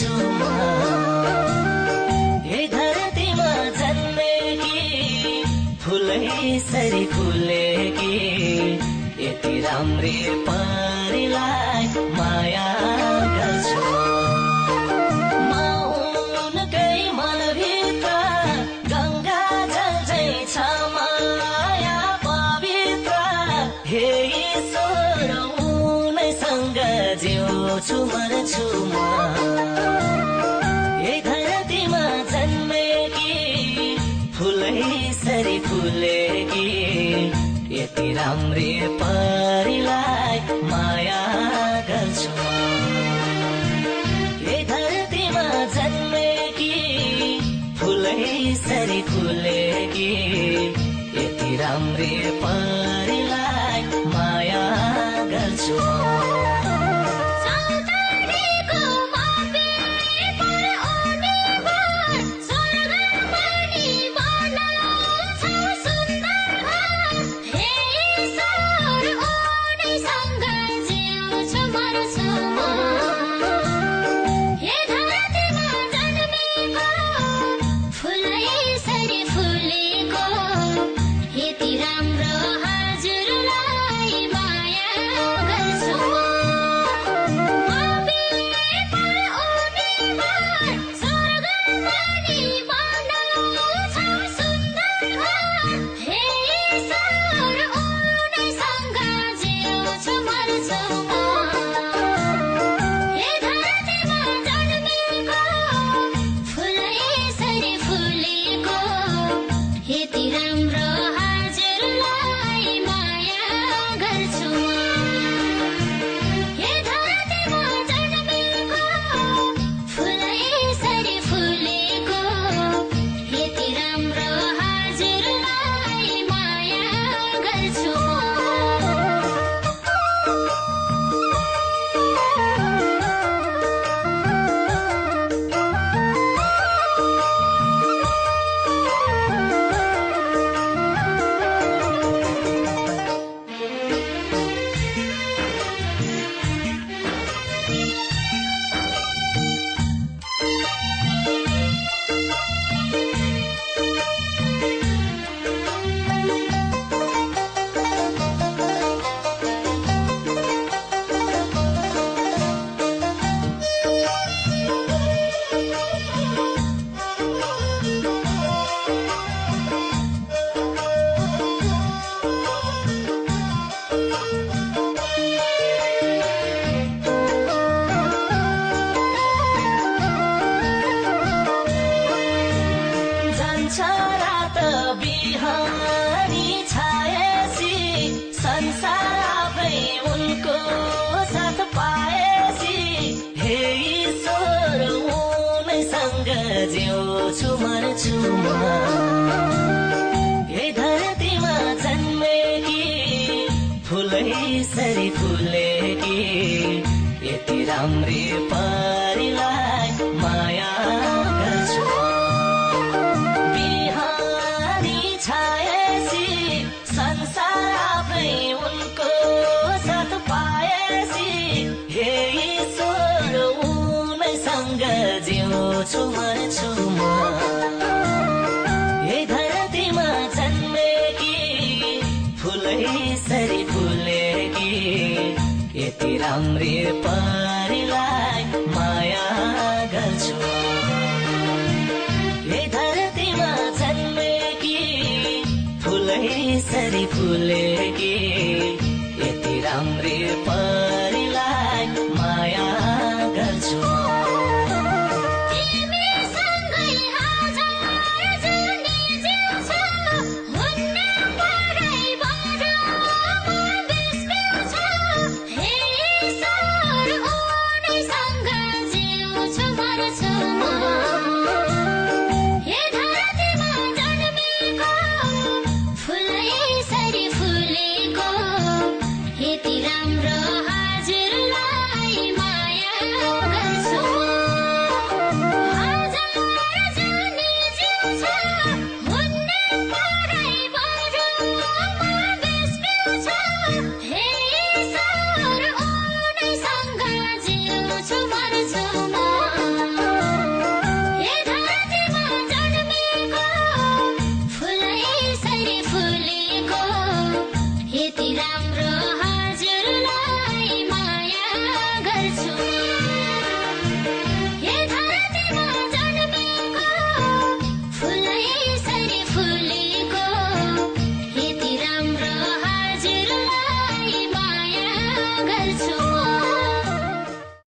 गर्छु म हे धरतीमा जन्मेकी फुलै सरी फुलेकी यति राम्री परिलाई माया गर्छु म उनकै मनभित्र गंगा जल झै छ माया पवित्र हे ईश्वर उनैसँग जिउँछु मर्छु म हे धरतीमा जन्मेकी फुलै सरी फुलेकी यति राम्री परिलाई माया गर्छु हे धरतीमा जन्मेकी फुलै सरी फुलेकी यति राम्री परिलाई माया गर्छु बिहानी छाएसी संसार आफै उनको साथ पाएसी हे ईश्वर उनैसँग जिउँछु मर्छु म हे धरतीमा जन्मेकी फुलै सरी फुलेकी यति राम्री परिलाई माया गर्छु संसार आफै उनको साथ पाएसी हे ईश्वर उनैसँग जिउँछु मर्छु म हे धरतीमा जन्मेकी फुलै सरी फुलेकी यति राम्री परिलाई माया गर्छु हे धरतीमा जन्मेकी फुलै सरी फुलेकी यति राम्री